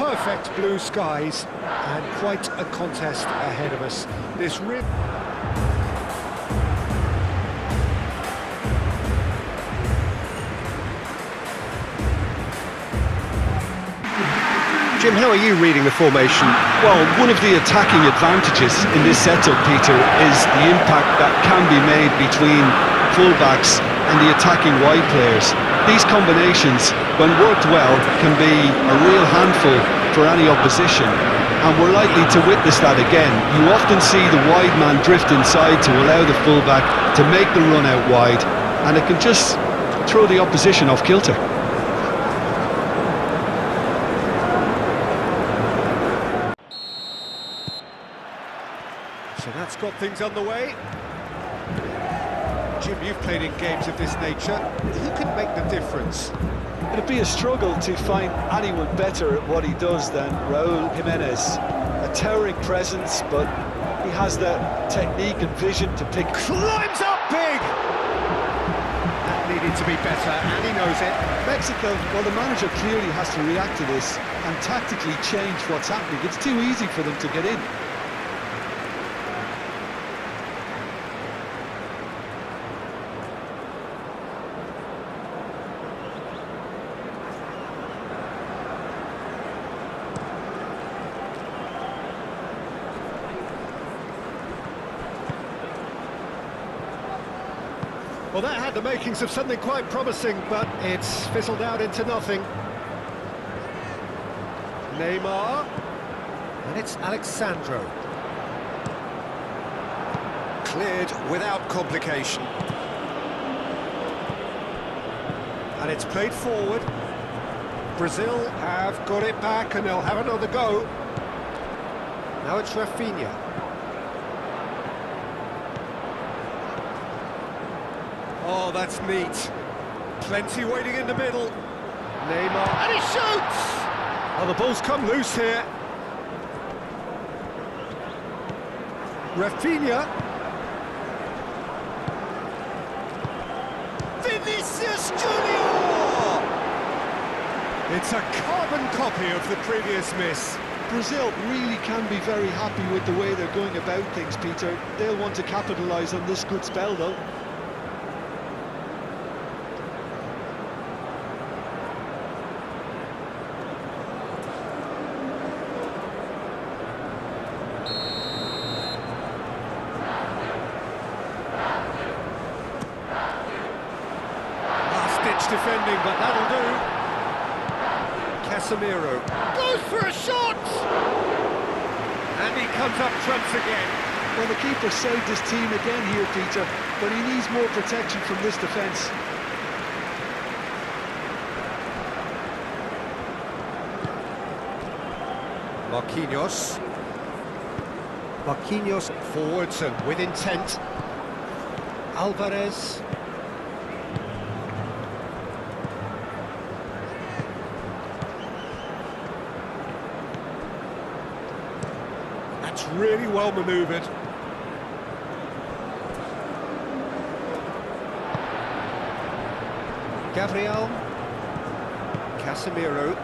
perfect blue skies and quite a contest ahead of us. Jim, how are you reading the formation? Well, one of the attacking advantages in this setup, Peter, is the impact that can be made between fullbacks and the attacking wide players. These combinations, when worked well, can be a real handful for any opposition, and we're likely to witness that again. You often see the wide man drift inside to allow the fullback to make the run out wide, and it can just throw the opposition off kilter. So that's got things underway. Jim, you've played in games of this nature. Who can make the difference? It'd be a struggle to find anyone better at what he does than Raúl Jiménez. A towering presence, but he has the technique and vision to pick. Climbs up big! That needed to be better, and he knows it. Mexico, well, the manager clearly has to react to this and tactically change what's happening. It's too easy for them to get in. Well, that had the makings of something quite promising, but it's fizzled out into nothing. Neymar, and it's Alexandro. Cleared without complication. And it's played forward. Brazil have got it back and they'll have another go. Now it's Rafinha. Oh, that's neat. Plenty waiting in the middle. Neymar, and he shoots! Oh, the ball's come loose here. Rafinha. Vinicius Junior! It's a carbon copy of the previous miss. Brazil really can be very happy with the way they're going about things, Peter. They'll want to capitalise on this good spell, though. Defending, but that'll do. Casemiro goes for a shot! And he comes up trumps again. Well, the keeper saved his team again here, Peter, but he needs more protection from this defence. Marquinhos forwards and with intent. Alvarez. That's really well manoeuvred. Gabriel. Casemiro.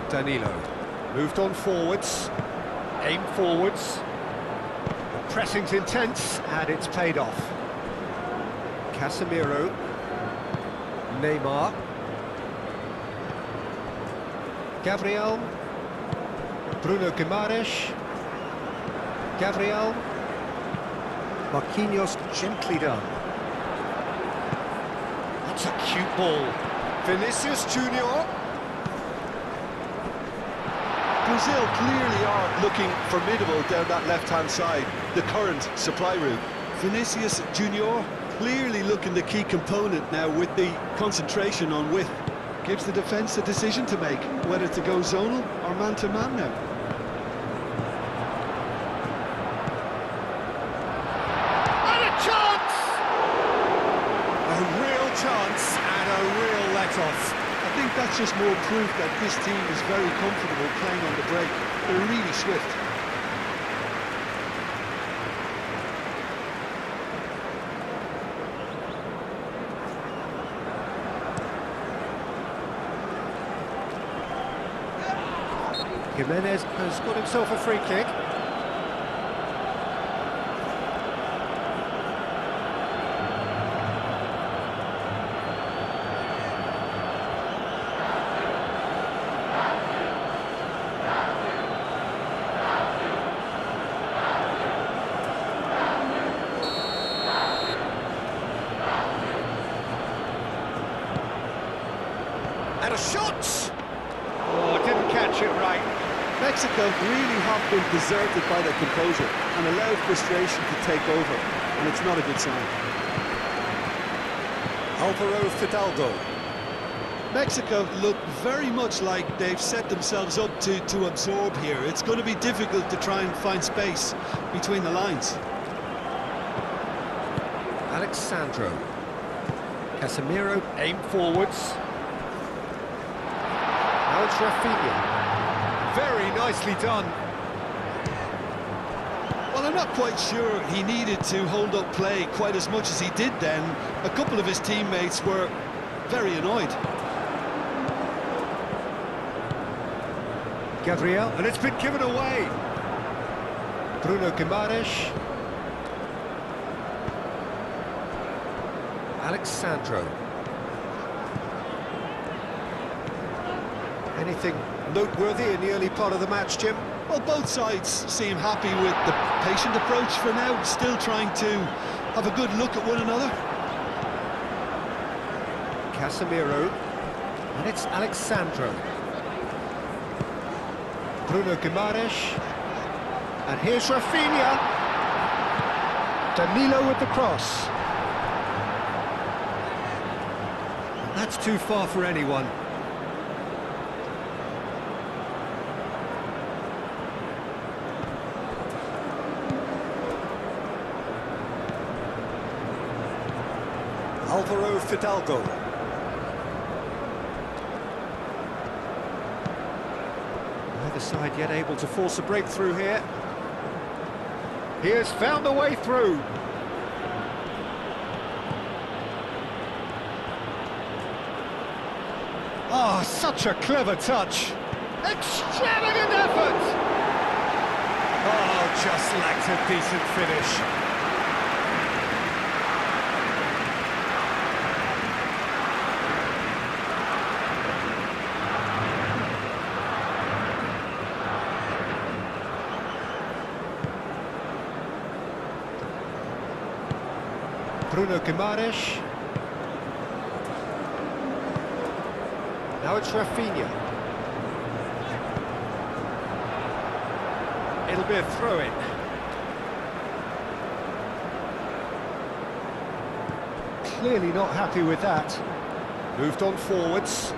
Danilo. Moved on forwards. Aim forwards. The pressing's intense and it's paid off. Casemiro. Neymar. Gabriel. Bruno Guimaraes. Gabriel. Marquinhos gently done. That's a cute ball. Vinicius Junior. Brazil clearly are looking formidable down that left-hand side, the current supply route. Vinicius Junior clearly looking the key component now with the concentration on width. Gives the defence a decision to make, whether to go zonal or man-to-man now. Chance and a real let-off. I think that's just more proof that this team is very comfortable playing on the break. They're really swift. Jimenez has got himself a free kick. And a shot! Oh, didn't catch it right. Mexico really have been deserted by their composure and allowed frustration to take over, and it's not a good sign. Alvaro Fidalgo. Mexico look very much like they've set themselves up to absorb here. It's going to be difficult to try and find space between the lines. Alexandro. Casemiro aim forwards. Now it's Rafinha. Very nicely done. Well, I'm not quite sure he needed to hold up play quite as much as he did then. A couple of his teammates were very annoyed. Gabriel, and it's been given away. Bruno Guimaraes. Alexandro. Anything noteworthy in the early part of the match, Jim? Well, both sides seem happy with the patient approach for now, still trying to have a good look at one another. Casemiro, and it's Alexandro. Bruno Guimaraes, and here's Rafinha. Danilo with the cross. That's too far for anyone. Alvaro Fidalgo. Neither side yet able to force a breakthrough here. He has found a way through. Oh, such a clever touch. Extravagant effort. Oh, just lacked a decent finish. Bruno Guimaraes. Now it's Rafinha. It'll be a throw-in. Clearly not happy with that. Moved on forwards.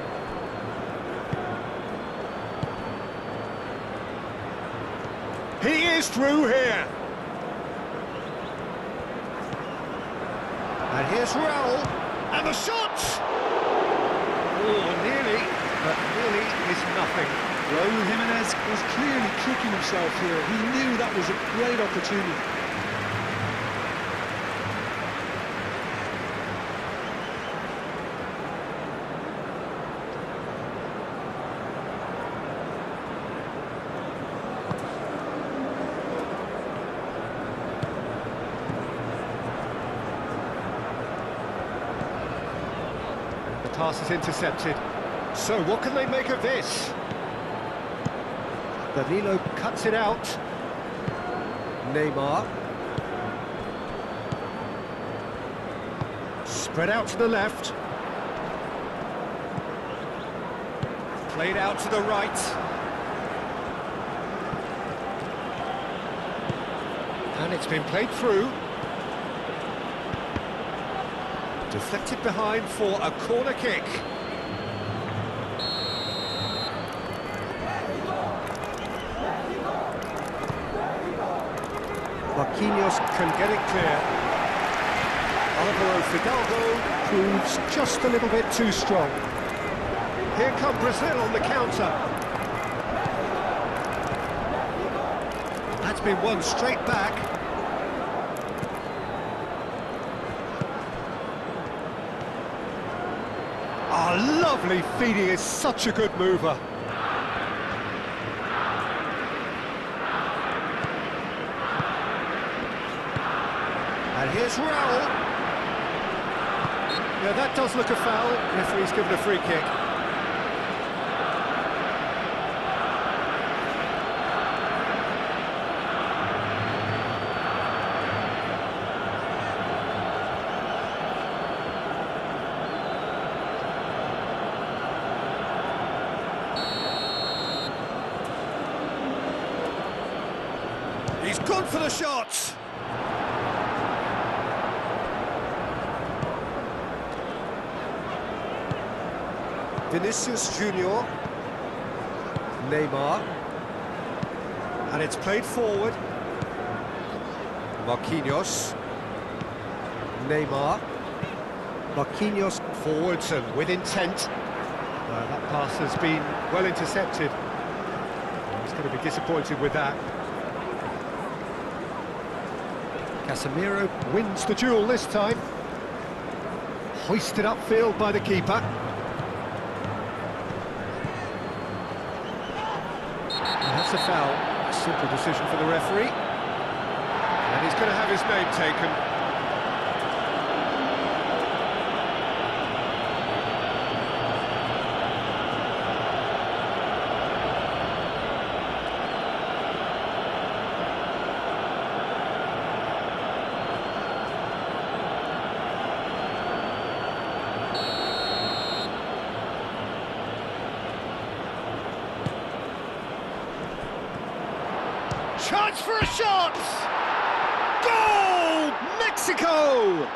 He is through here. And here's Raul, and the shot! Oh, nearly, but nearly is nothing. Raul Jimenez was clearly kicking himself here. He knew that was a great opportunity. Pass is intercepted. So what can they make of this? Danilo cuts it out. Neymar. Spread out to the left. Played out to the right. And it's been played through. Deflected behind for a corner kick. Marquinhos can get it clear. Alvaro Fidalgo proves just a little bit too strong. Here come Brazil on the counter. That's been won straight back. Oh, lovely feeding, is such a good mover. Here's Raul. Yeah, that does look a foul. Referee's given a free kick. He's gone for the shots. Vinicius Junior. Neymar. And it's played forward. Marquinhos. Neymar. Marquinhos forwards and with intent. That pass has been well intercepted. He's going to be disappointed with that. Casemiro wins the duel this time. Hoisted upfield by the keeper. And that's a foul. A simple decision for the referee. And he's going to have his name taken. Chance for a shot! Goal! Mexico!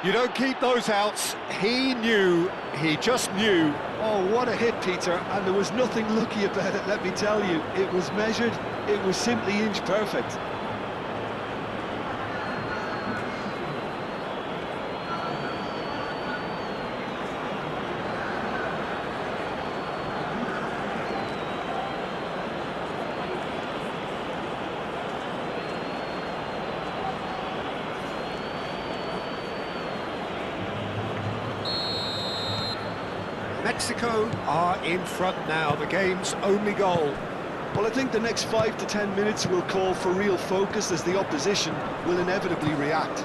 You don't keep those outs. He knew, he just knew. Oh, what a hit, Peter, and there was nothing lucky about it, let me tell you. It was measured, it was simply inch perfect. Mexico are in front now, the game's only goal. Well, I think the next 5 to 10 minutes will call for real focus as the opposition will inevitably react.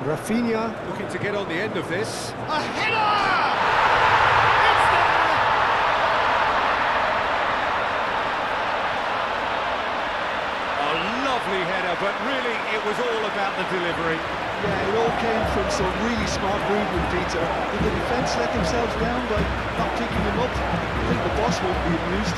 Rafinha looking to get on the end of this. A header! It's there! A lovely header, but really it was all about the delivery. Yeah, it all came from some really smart movement, Peter. Did the defence let themselves down by not picking him up? I think the boss won't be amused.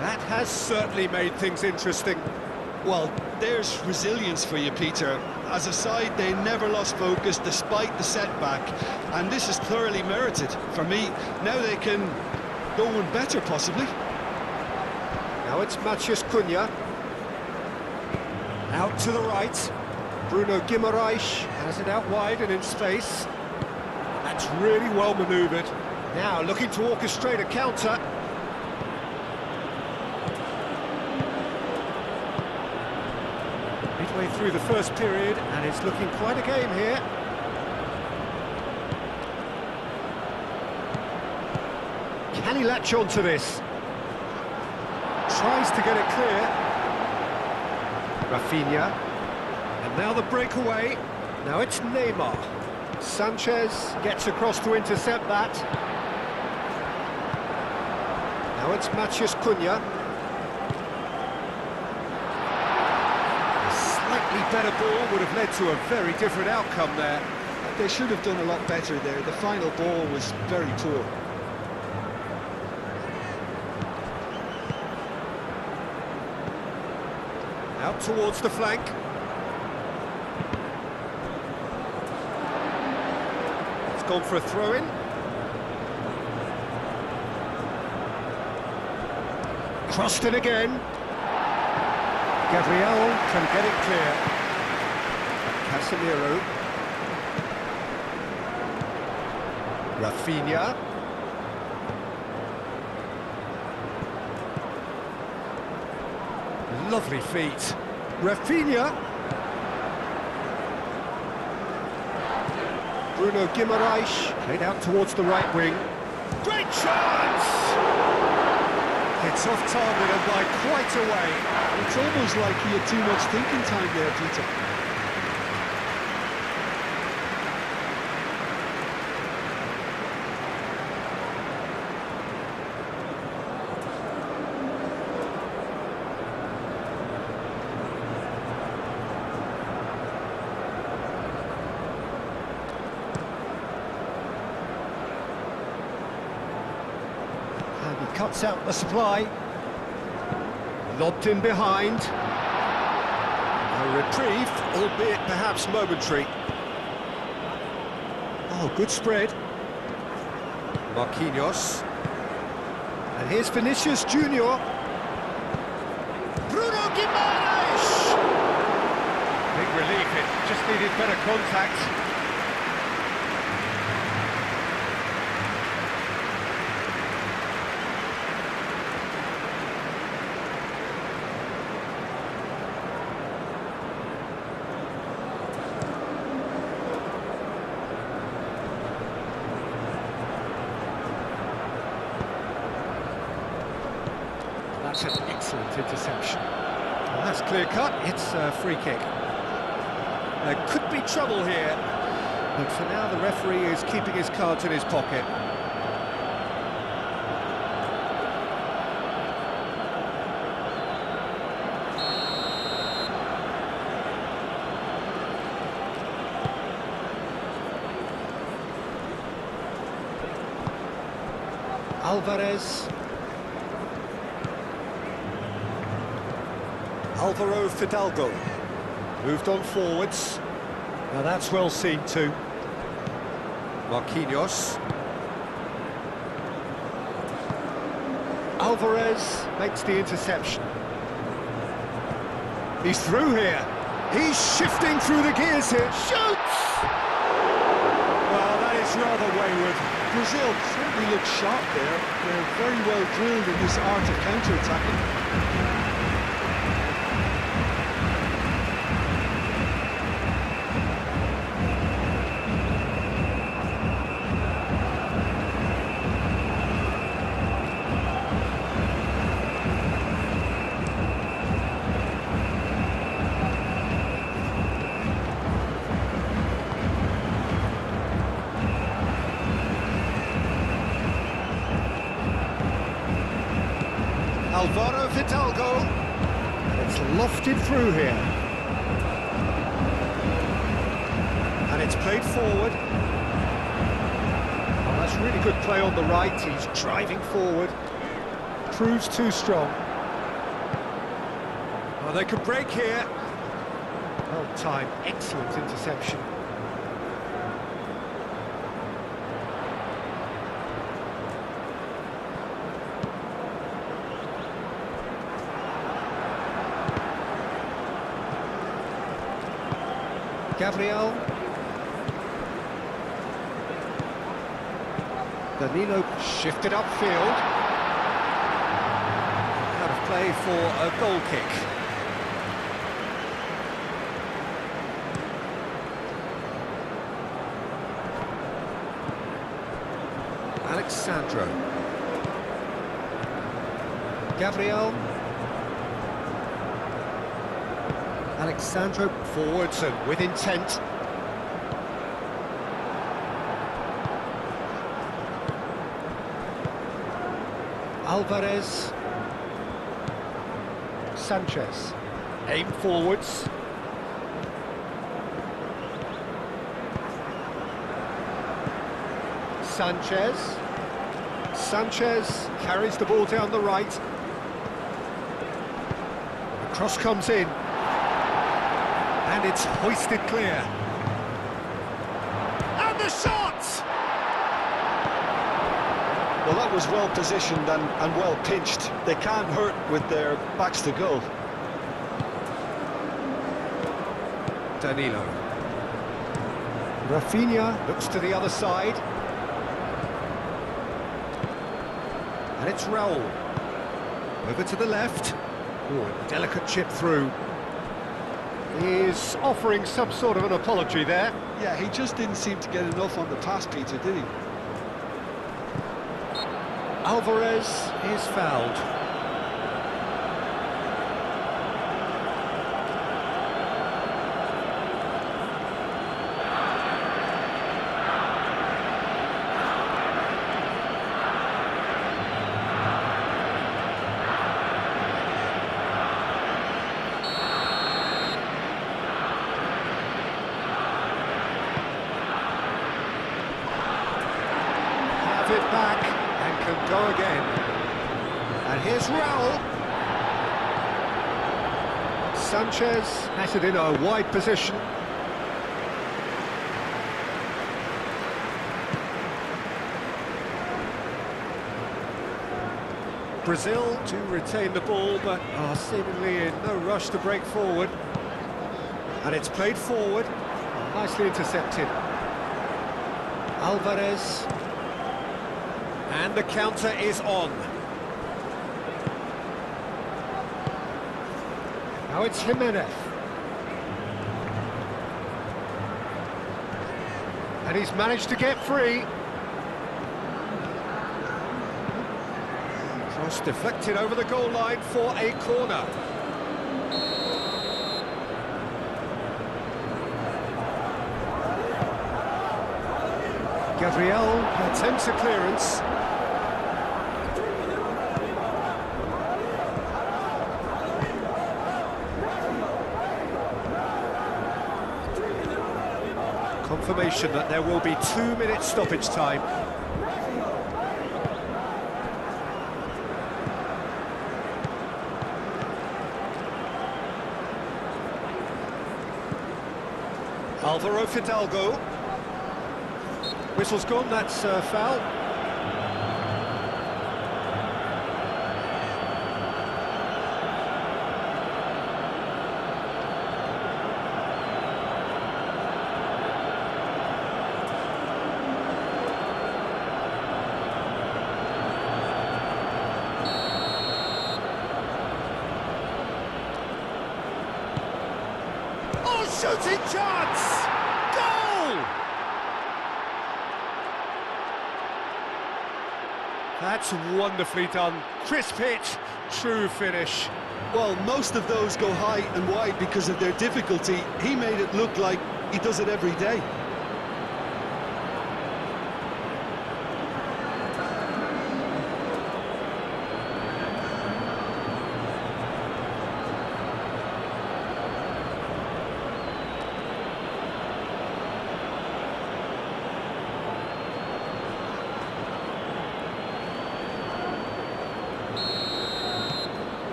That has certainly made things interesting. Well, there's resilience for you, Peter. As a side, they never lost focus despite the setback, and this is thoroughly merited. For me, now they can go one better, possibly. Now it's Matheus Cunha. Out to the right. Bruno Guimaraes has it out wide and in space. That's really well manoeuvred. Now looking to orchestrate a counter. Midway through the first period, and it's looking quite a game here. Can he latch on to this? Tries to get it clear. Rafinha. And now the breakaway. Now it's Neymar. Sanchez gets across to intercept that. Now it's Matheus Cunha. Better ball would have led to a very different outcome there. They should have done a lot better there. The final ball was very poor. Out towards the flank. It's gone for a throw-in. Crossed in again. Gabriel can get it clear. Casemiro. Rafinha. Lovely feet. Rafinha. Bruno Guimaraes. Played out towards the right wing. Great chance! It's off target and by quite a way. It's almost like he had too much thinking time there, Peter. And he cuts out the supply. Lobbed in behind. A reprieve, albeit perhaps momentary. Oh, good spread. Marquinhos. And here's Vinicius Junior. Bruno Guimaraes! Big relief, it just needed better contact. That's an excellent interception. Well, that's clear cut, it's a free kick. There could be trouble here, but for now the referee is keeping his cards in his pocket. Alvarez. Alvaro Fidalgo moved on forwards. Now that's well seen too. Marquinhos. Alvarez makes the interception. He's through here. He's shifting through the gears here. Shoots! Well, that is rather wayward. Brazil certainly look sharp there. They're very well drilled in this art of counter-attacking. Alvaro Fidalgo. And it's lofted through here. And it's played forward. Oh, that's really good play on the right. He's driving forward. Proves too strong. Oh, they could break here. Well timed, excellent interception. Gabriel. Danilo shifted upfield. Out of play for a goal kick. Alexandro. Gabriel. Alexandro forwards and with intent. Alvarez. Sanchez. Aim forwards. Sanchez. Sanchez carries the ball down the right. The cross comes in. And it's hoisted clear. And the shot! Well, that was well positioned and well pinched. They can't hurt with their backs to goal. Danilo. Rafinha looks to the other side. And it's Raul. Over to the left. Oh, a delicate chip through. He's offering some sort of an apology there. Yeah, he just didn't seem to get enough on the pass, Peter, did he? Alvarez is fouled. Have it back and can go again. And here's Raul. Sanchez has it in a wide position. Brazil to retain the ball, but are seemingly in no rush to break forward. And it's played forward, nicely intercepted. Alvarez. And the counter is on. Now it's Jimenez. And he's managed to get free. Cross deflected over the goal line for a corner. Gabriel attempts a clearance. Confirmation that there will be 2 minutes stoppage time. Alvaro Fidalgo. Whistle's gone, that's a foul. Oh, shooting chance! Goal! That's wonderfully done. Crisp hit, true finish. Well, most of those go high and wide because of their difficulty. He made it look like he does it every day.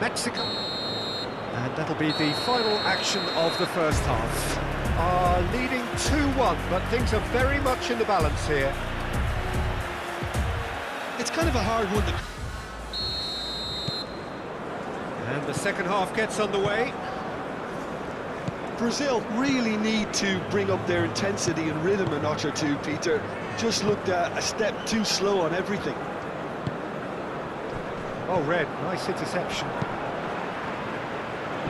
Mexico. And that'll be the final action of the first half. Are leading 2-1, but things are very much in the balance here. It's kind of a hard one to... And the second half gets underway. Brazil really need to bring up their intensity and rhythm a notch or two, Peter. Just looked a step too slow on everything. Oh, Red, nice interception.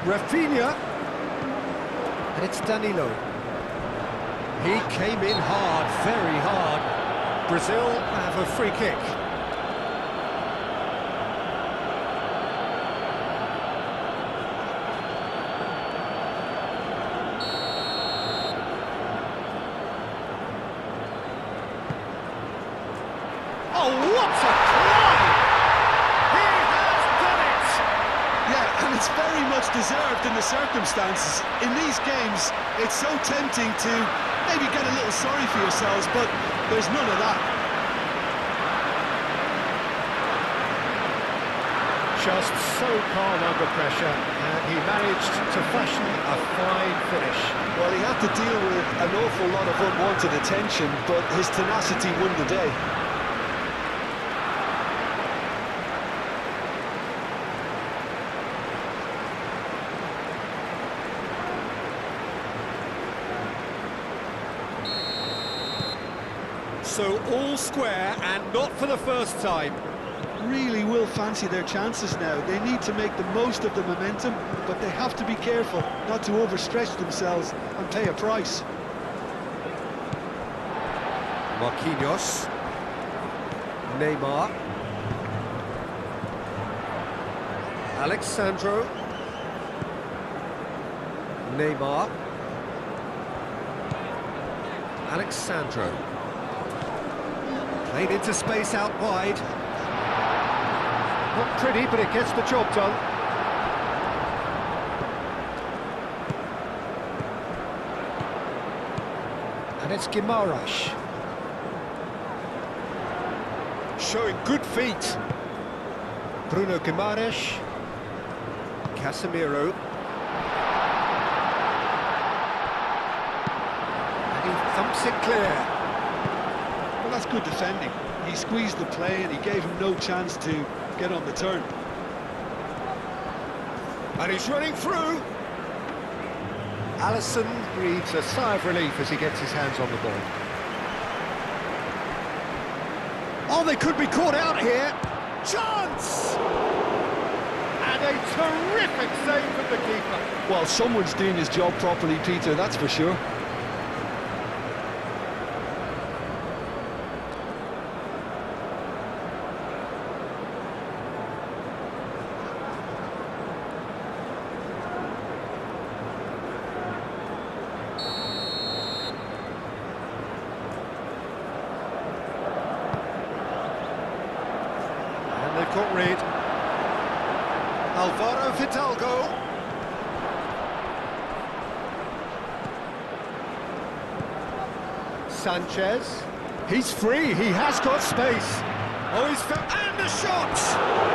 Rafinha. And it's Danilo. He came in hard, very hard. Brazil have a free kick. Oh, what a climb! He has done it! Yeah, and it's very much deserved in the circumstances. In these games, it's so tempting to maybe get a little sorry for yourselves, but there's none of that. Just so calm under pressure, and he managed to fashion a fine finish. Well, he had to deal with an awful lot of unwanted attention, but his tenacity won the day. So all square and not for the first time. Really will fancy their chances now. They need to make the most of the momentum, but they have to be careful not to overstretch themselves and pay a price. Marquinhos. Neymar. Alexandro. Neymar. Alexandro. Played into space out wide. Not pretty, but it gets the job done. And it's Guimaraes. Showing good feet. Bruno Guimaraes. Casemiro. And he thumps it clear. Well, that's good defending. He squeezed the play and he gave him no chance to get on the turn. And he's running through. Alisson breathes a sigh of relief as he gets his hands on the ball. Oh, they could be caught out here. Chance! And a terrific save from the keeper. Well, someone's doing his job properly, Peter, that's for sure. They've got rid. Alvaro Fidalgo. Sanchez. He's free, he has got space. Oh, he's found... And the shot!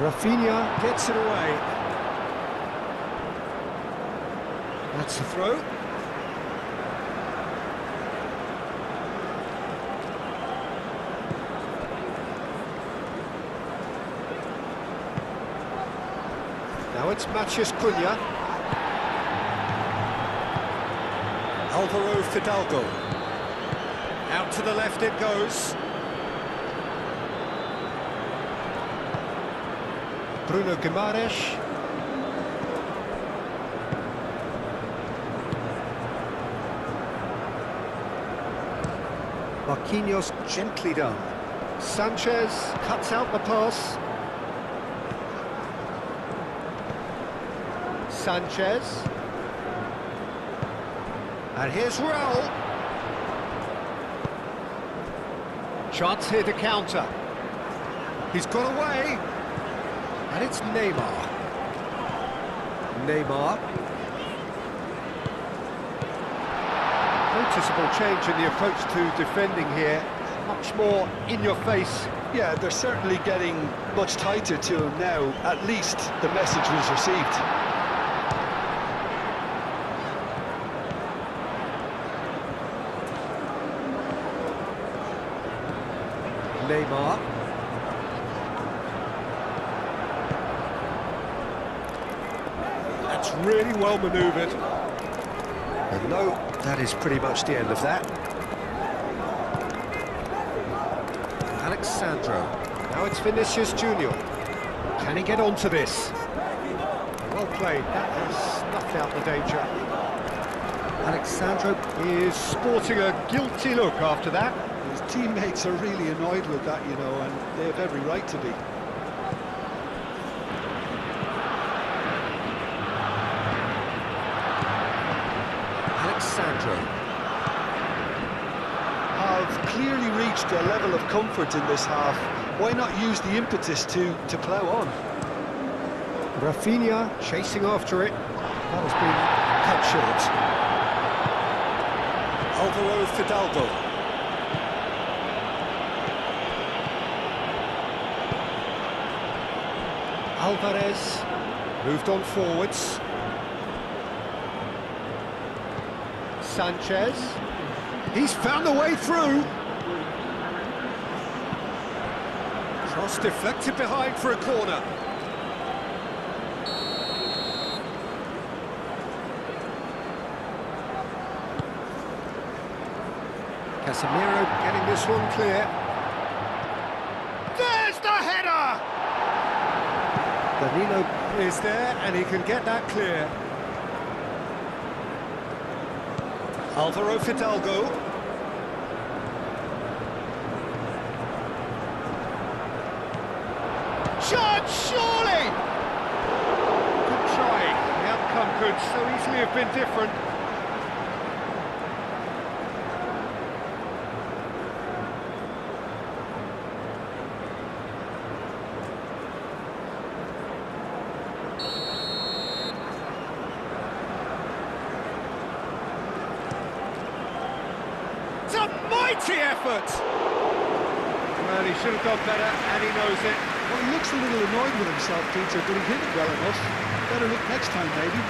Rafinha gets it away. That's the throw. Now it's Matheus Cunha. Alvaro Fidalgo. Out to the left it goes. Bruno Guimaraes. Marquinhos gently done. Sanchez cuts out the pass. Sanchez. And here's Raul. Chance here to counter. He's got away. And it's Neymar. Neymar. Noticeable change in the approach to defending here. Much more in your face. Yeah, they're certainly getting much tighter to him now. At least the message was received. Neymar. That's really well manoeuvred. And no, that is pretty much the end of that. Alexandro. Now it's Vinicius Junior. Can he get onto this? Well played. That has snuffed out the danger. Alexandro is sporting a guilty look after that. His teammates are really annoyed with that, you know, and they have every right to be. Alexandro. Have clearly reached a level of comfort in this half. Why not use the impetus to plough on? Rafinha chasing after it. That has been cut short. Alvaro Fidalgo. Alvarez moved on forwards. Sanchez. He's found a way through. Cross deflected behind for a corner. Casemiro getting this one clear. There's the header! Danilo is there and he can get that clear. Alvaro Fidalgo. Shot, surely! Good try. The outcome could so easily have been different. It's a mighty effort! Well, he should have done better, and he knows it. Well, he looks a little annoyed with himself, Peter, but he hit it well enough. Better look next time, maybe.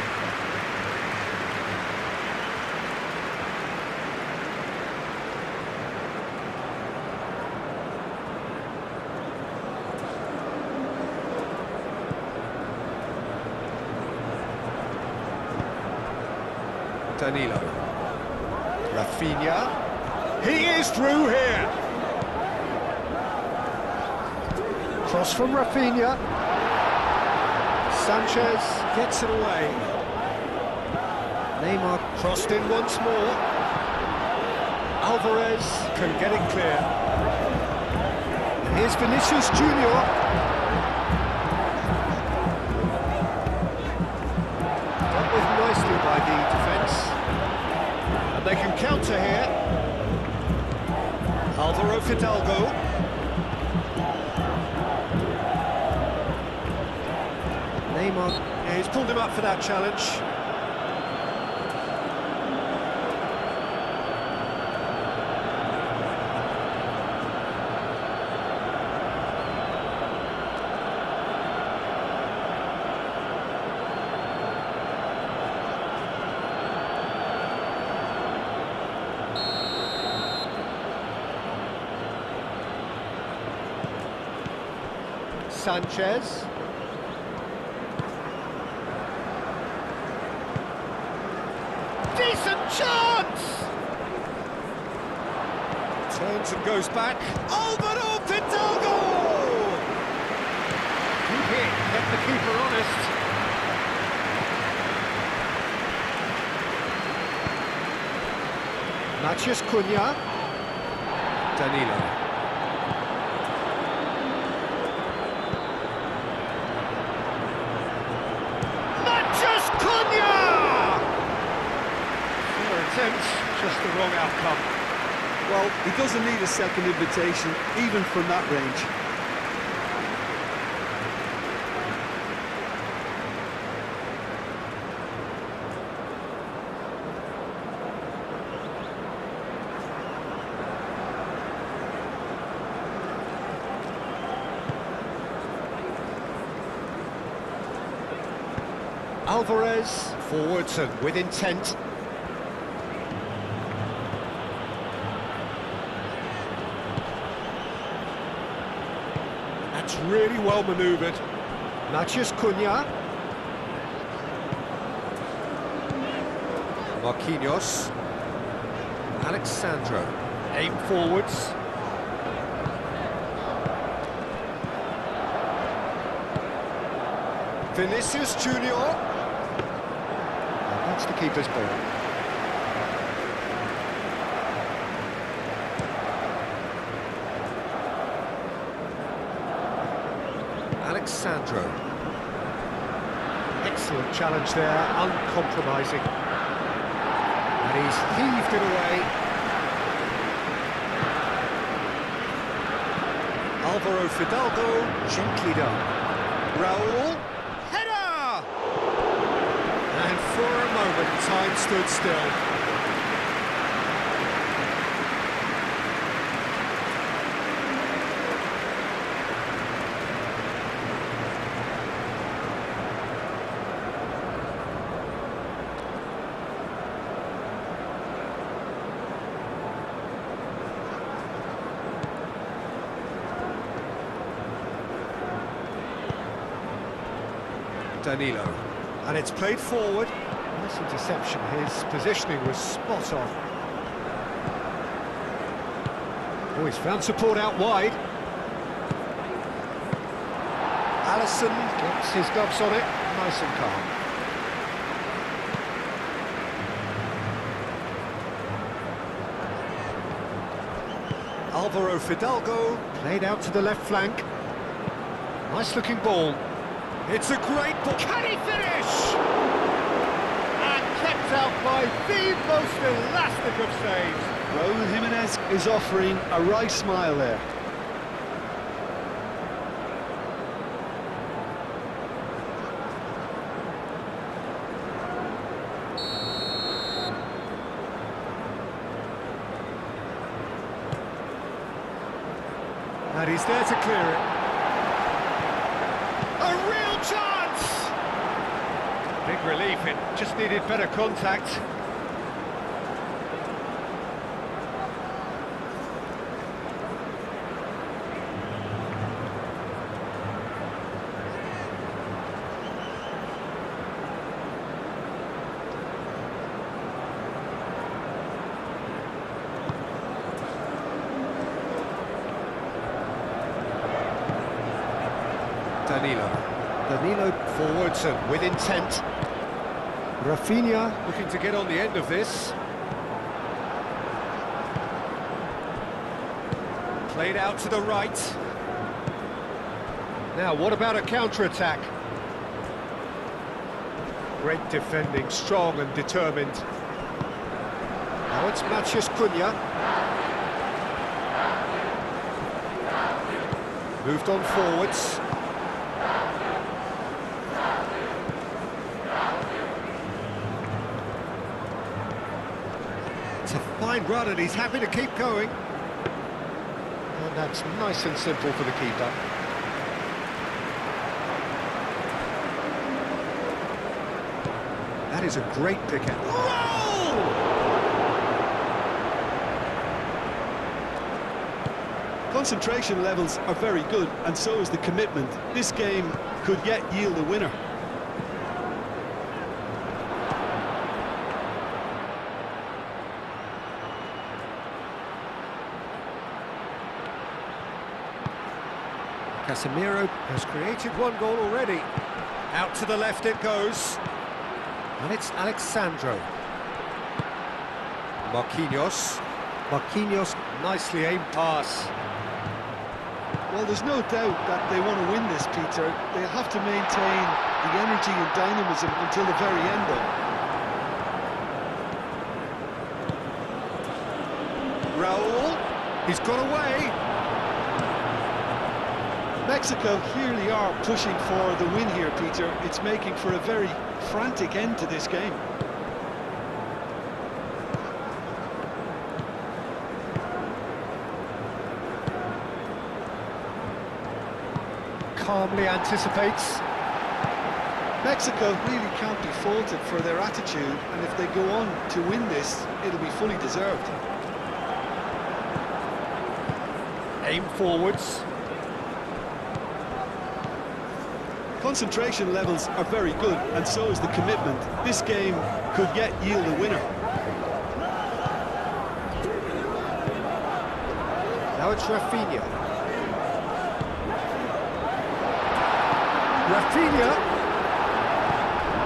Danilo. Rafinha. He is through here. Cross from Rafinha. Sanchez gets it away. Neymar crossed in once more. Alvarez can get it clear. And here's Vinicius Junior. Dealt with nicely by the defence. And they can counter here. Alvaro Fidalgo. Neymar, yeah, he's pulled him up for that challenge. Sanchez. Decent chance! Turns and goes back. Alvaro Fidalgo! Good hit, kept the keeper honest. Matheus Cunha. Danilo. Just the wrong outcome. Well, he doesn't need a second invitation, even from that range. Alvarez forwards and with intent. That's really well manoeuvred. Matheus Cunha. Marquinhos. Alexandro. Aim forwards. Vinicius Junior. That's the keeper's ball. Alexandro. Excellent challenge there, uncompromising. And he's heaved it away. Alvaro Fidalgo, gently done. Raul, header! And for a moment, time stood still. Danilo. And it's played forward. Nice interception. His positioning was spot on. Oh, he's found support out wide. Alisson gets his gloves on it, nice and calm. Alvaro Fidalgo, played out to the left flank. Nice looking ball. It's a great ball. Can he finish? And kept out by the most elastic of saves. Raul Jimenez is offering a wry smile there. And he's there to clear it. A real chance! Big relief, it just needed better contact. Danilo forwards and with intent. Rafinha looking to get on the end of this. Played out to the right. Now, what about a counter-attack? Great defending, strong and determined. Now it's Matheus Cunha. Moved on forwards. It's a fine run and he's happy to keep going. And that's nice and simple for the keeper. That is a great pick out. Concentration levels are very good, and so is the commitment. This game could yet yield a winner. Casemiro has created one goal already. Out to the left it goes. And it's Alexandro. Marquinhos. Marquinhos, nicely aimed pass. Well, there's no doubt that they want to win this, Peter. They'll have to maintain the energy and dynamism until the very end, though. Raul, he's got away. Mexico clearly are pushing for the win here, Peter. It's making for a very frantic end to this game. Calmly anticipates. Mexico really can't be faulted for their attitude, and if they go on to win this, it'll be fully deserved. Aim forwards. Concentration levels are very good, and so is the commitment. This game could yet yield a winner. Now it's Rafinha. Rafinha.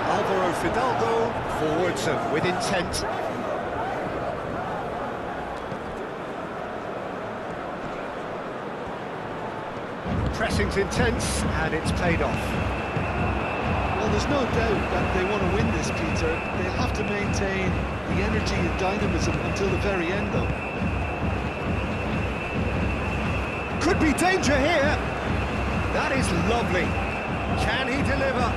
Alvaro Fidalgo, forwards and with intent. Pressing's intense, and it's played off. Well, there's no doubt that they want to win this, Peter. They'll have to maintain the energy and dynamism until the very end, though. Could be danger here. That is lovely. Can he deliver?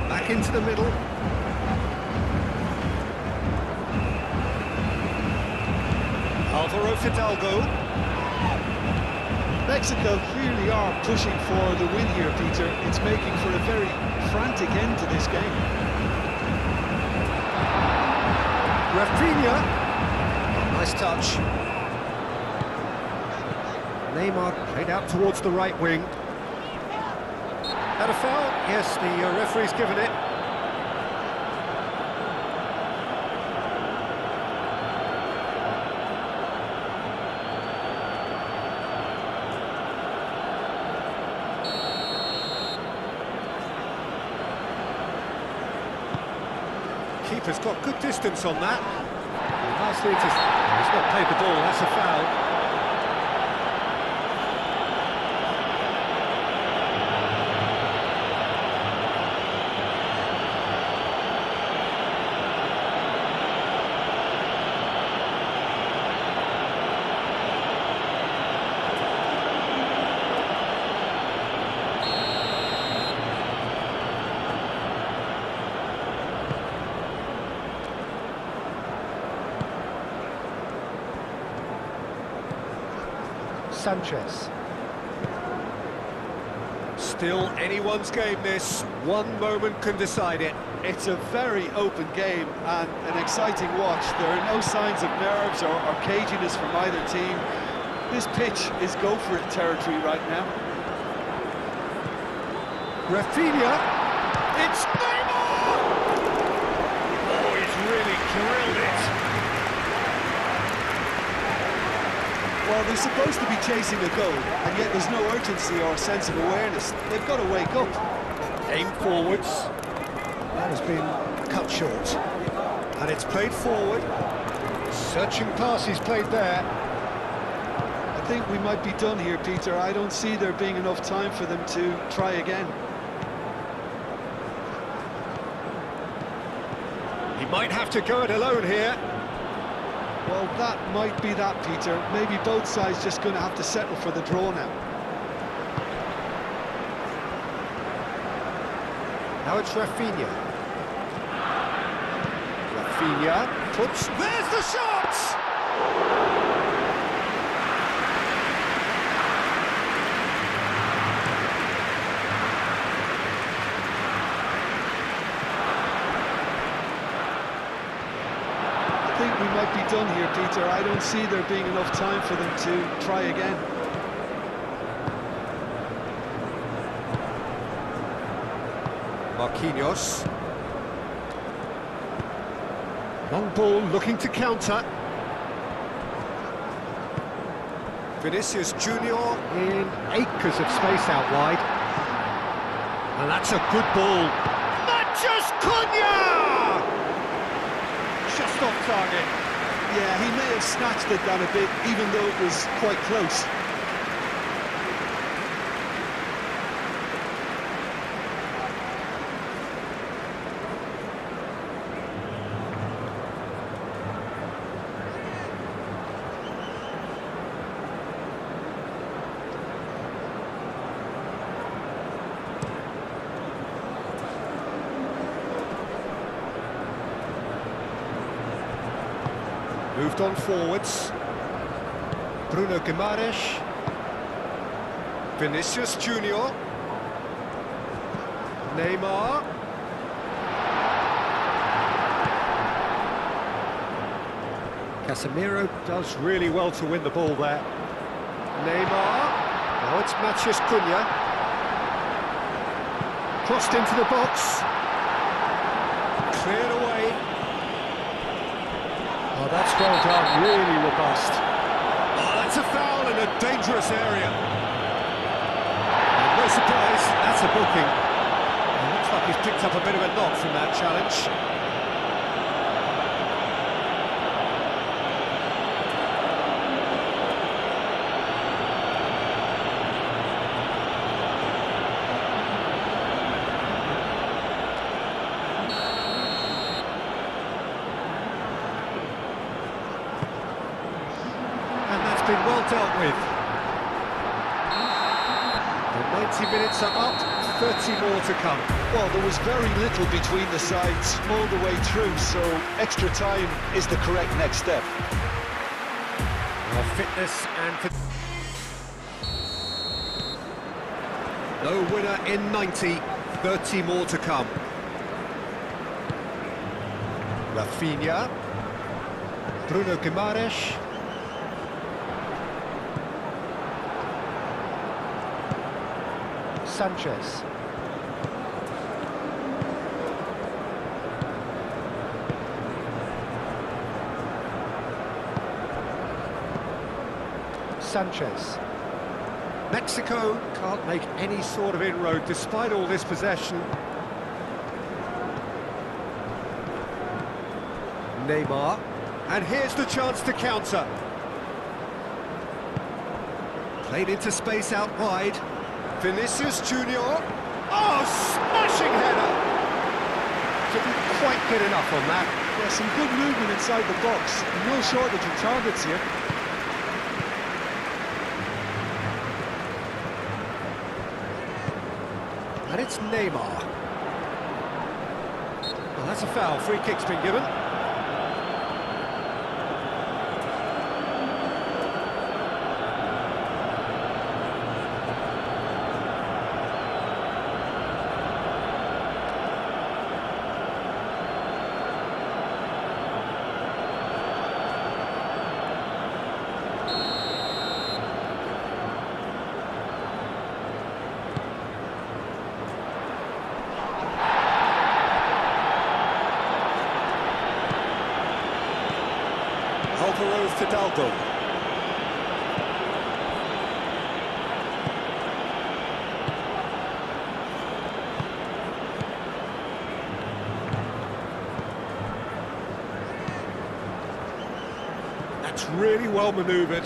Back into the middle. Alvaro Fidalgo. Mexico clearly are pushing for the win here, Peter. It's making for a very frantic end to this game. Rafinha. Nice touch. Neymar played out towards the right wing. Had a foul? Yes, the referee's given it. Keeper's got good distance on that. Nicely into... He's not played the ball, that's a foul. Sanchez. Still anyone's game this. One moment can decide it. It's a very open game and an exciting watch. There are no signs of nerves or caginess from either team. This pitch is go-for-it territory right now. Rafinha. It's Neymar! Oh, he's really drilled it. Well, they're supposed to be chasing a goal, and yet there's no urgency or sense of awareness. They've got to wake up. Aim forwards. That has been cut short. And it's played forward. Searching pass he's played there. I think we might be done here, Peter. I don't see there being enough time for them to try again. He might have to go it alone here. Well, that might be that, Peter. Maybe both sides just going to have to settle for the draw now. Now it's Rafinha. Rafinha puts... There's the shot! I think we might be done here, Peter. I don't see there being enough time for them to try again. Marquinhos. Long ball looking to counter. Vinicius Junior in acres of space out wide. And that's a good ball. Matches Cunha! Just off target. Yeah, he may have snatched it down a bit, even though it was quite close. Moved on forwards. Bruno Guimaraes. Vinicius Junior. Neymar. Casemiro does really well to win the ball there. Neymar. Now it's Mathias Cunha. Crossed into the box. Cleared away. Oh, that's well done, really robust. Oh, that's a foul in a dangerous area. And no surprise, that's a booking. It looks like he's picked up a bit of a knock from that challenge. Been well dealt with. The 90 minutes are up, 30 more to come. Well, there was very little between the sides all the way through, so extra time is the correct next step. Well, fitness and... No winner in 90, 30 more to come. Rafinha. Bruno Guimaraes. Sanchez. Sanchez. Mexico can't make any sort of inroad despite all this possession. Neymar, and here's the chance to counter. Played into space out wide. Vinicius Junior. Oh, smashing header! Didn't quite get enough on that. Yeah, some good movement inside the box. No shortage of targets here. And it's Neymar. Well, that's a foul. Free kick's been given. Fidalgo. That's really well manoeuvred.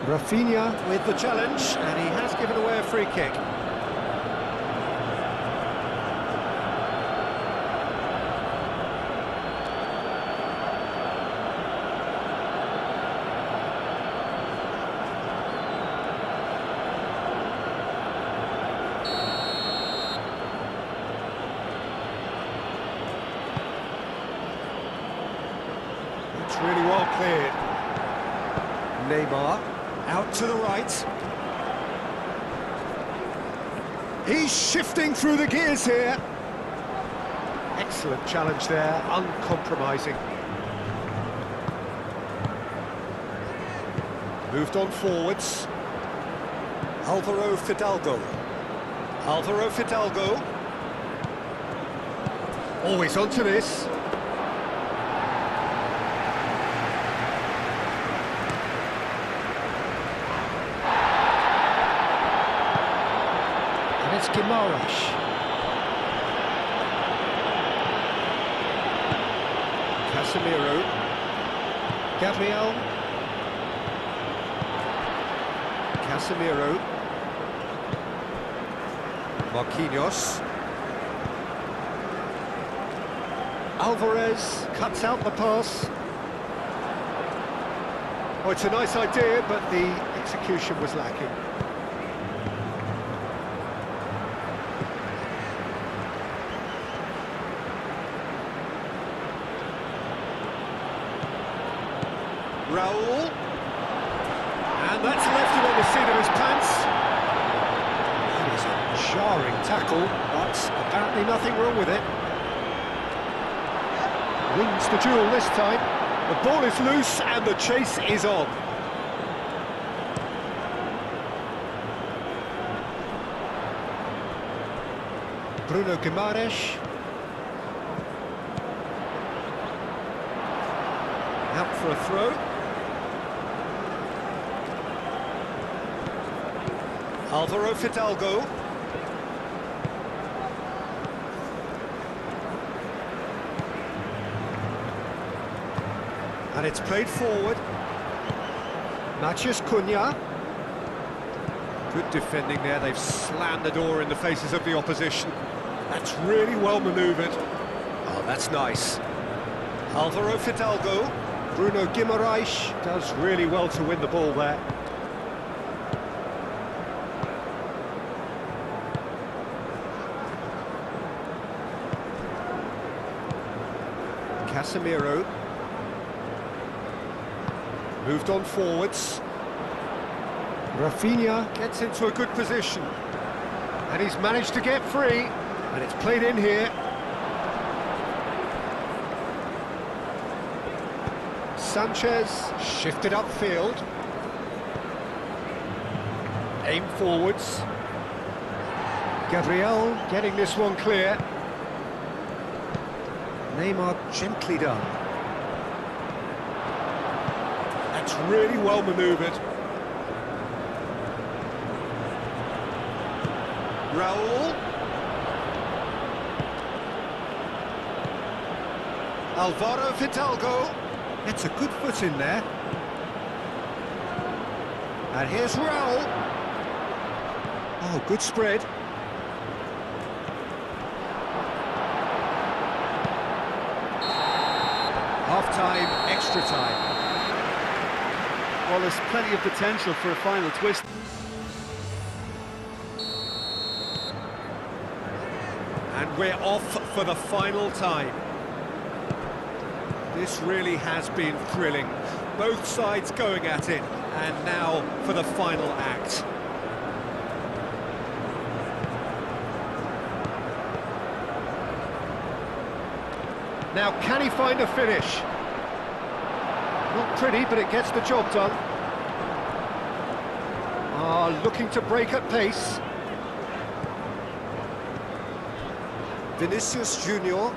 Rafinha with the challenge, and he has given away a free kick. Really well cleared. Neymar out to the right. He's shifting through the gears here. Excellent challenge there, uncompromising. Moved on forwards. Alvaro Fidalgo. Alvaro Fidalgo. Always onto this. It's Guimaraes. Casemiro. Gabriel. Casemiro. Marquinhos. Alvarez cuts out the pass. Oh, it's a nice idea, but the execution was lacking. Raul, and that's left him on the seat of his pants. That is a jarring tackle, but apparently nothing wrong with it. Wins the duel this time. The ball is loose and the chase is on. Bruno Guimaraes. Out for a throw. Alvaro Fidalgo. And it's played forward. Matheus Cunha. Good defending there, they've slammed the door in the faces of the opposition. That's really well manoeuvred. Oh, that's nice. Alvaro Fidalgo. Bruno Guimaraes does really well to win the ball there. Casemiro. Moved on forwards. Rafinha gets into a good position. And he's managed to get free. And it's played in here. Sanchez shifted upfield. Aim forwards. Gabriel getting this one clear. Neymar gently done. It's really well manoeuvred. Raul. Alvaro Fidalgo. It's a good foot in there. And here's Raul. Oh, good spread. Half-time, extra time. Well, there's plenty of potential for a final twist. And we're off for the final time. This really has been thrilling. Both sides going at it, and now for the final act. Now, can he find a finish? Not pretty, but it gets the job done. Looking to break at pace. Vinicius Junior.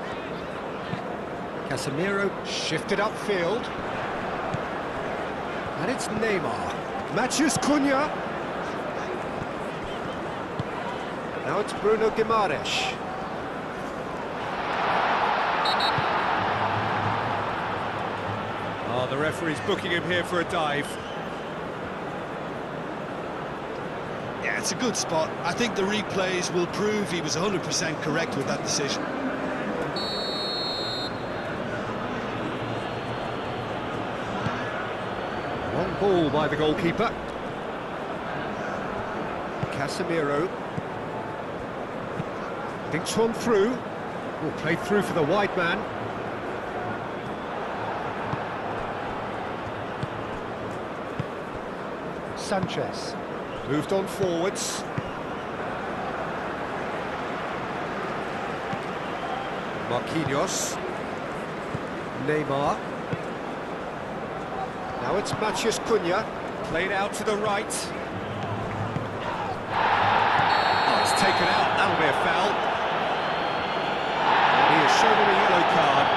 Casemiro shifted upfield. And it's Neymar. Matheus Cunha. Now it's Bruno Guimaraes. Oh, the referee's booking him here for a dive. Yeah, it's a good spot. I think the replays will prove he was 100% correct with that decision. Long ball by the goalkeeper. Casemiro. Thinks one through. Oh, played through for the wide man. Sanchez. Moved on forwards. Marquinhos. Neymar. Now it's Matheus Cunha. Played out to the right. Oh, it's taken out. That'll be a foul. And he has shown him a yellow card.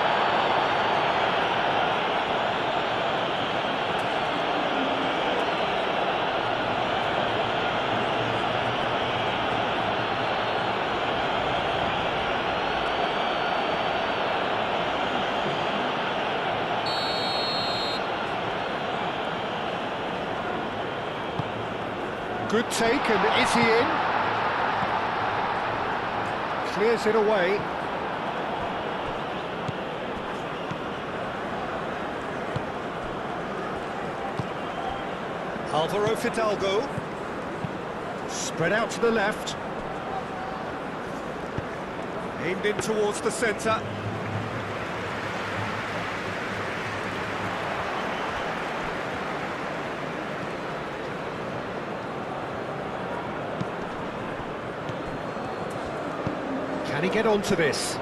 Good take, and is he in? Clears it away. Alvaro Fidalgo. Spread out to the left. Aimed in towards the centre. Can he get onto this?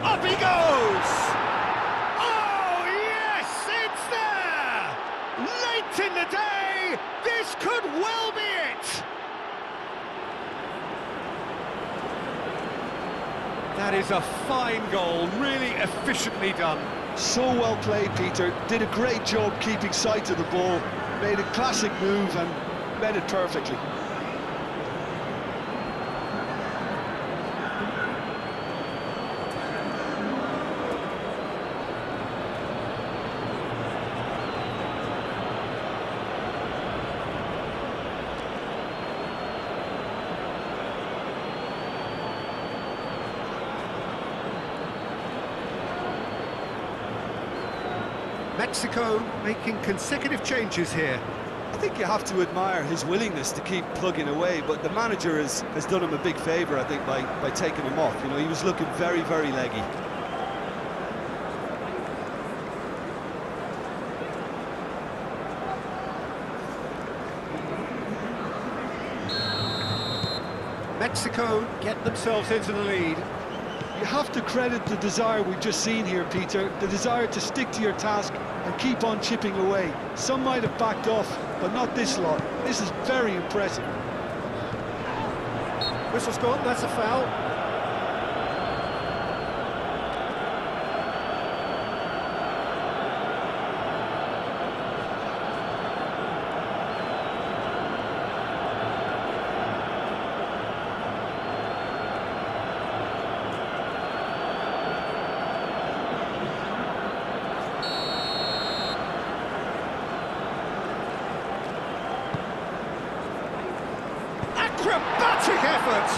Up he goes! Oh, yes, it's there! Late in the day, this could well be it! That is a fine goal, really efficiently done. So well played, Peter. Did a great job keeping sight of the ball. Made a classic move and made it perfectly. Mexico making consecutive changes here. I think you have to admire his willingness to keep plugging away, but the manager has done him a big favour, I think, by taking him off. You know, he was looking very, very leggy. Mexico get themselves into the lead. You have to credit the desire we've just seen here, Peter. The desire to stick to your task and keep on chipping away. Some might have backed off, but not this lot. This is very impressive. Whistle's gone, that's a foul. Acrobatic effort!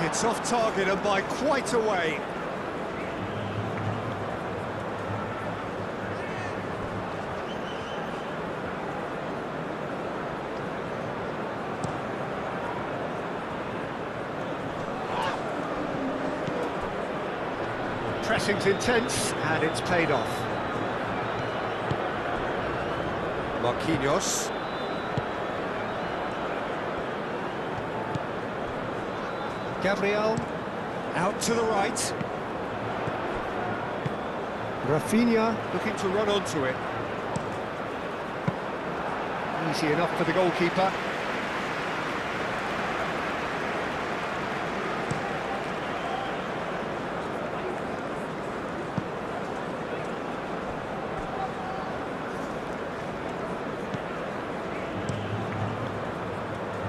It's off target and by quite a way. Pressing's intense, and it's paid off. Marquinhos. Gabriel, out to the right. Rafinha looking to run onto it. Easy enough for the goalkeeper.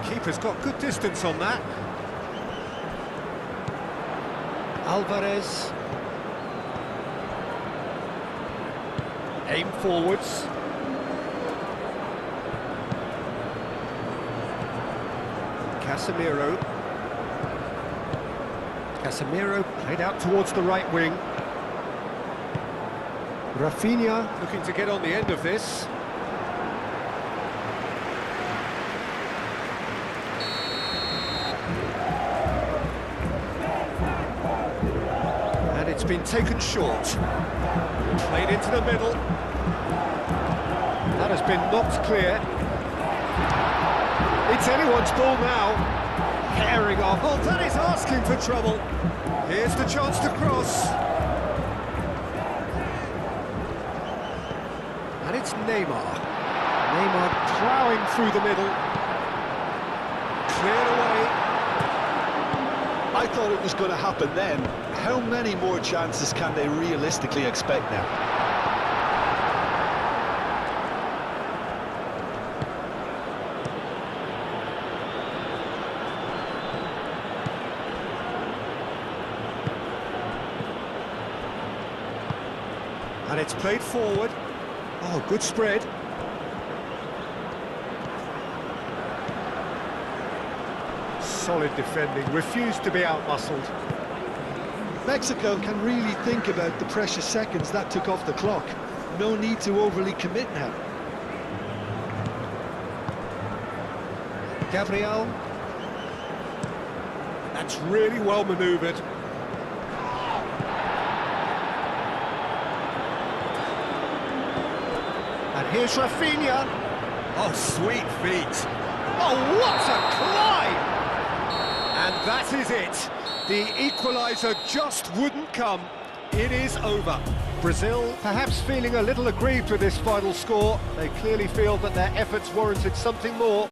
Keeper's got good distance on that. Alvarez. Aim forwards. Casemiro. Casemiro played out towards the right wing. Rafinha looking to get on the end of this. It's been taken short. Played into the middle. That has been knocked clear. It's anyone's ball now. Herring off. Oh, that is asking for trouble. Here's the chance to cross. And it's Neymar. Neymar ploughing through the middle. Cleared away. I thought it was going to happen then. How many more chances can they realistically expect now? And it's played forward. Oh, good spread. Solid defending, refused to be out-muscled. Mexico can really think about the precious seconds that took off the clock. No need to overly commit now. Gabriel. That's really well manoeuvred. And here's Rafinha. Oh, sweet feet. Oh, what a climb! And that is it. The equaliser just wouldn't come. It is over. Brazil perhaps feeling a little aggrieved with this final score. They clearly feel that their efforts warranted something more.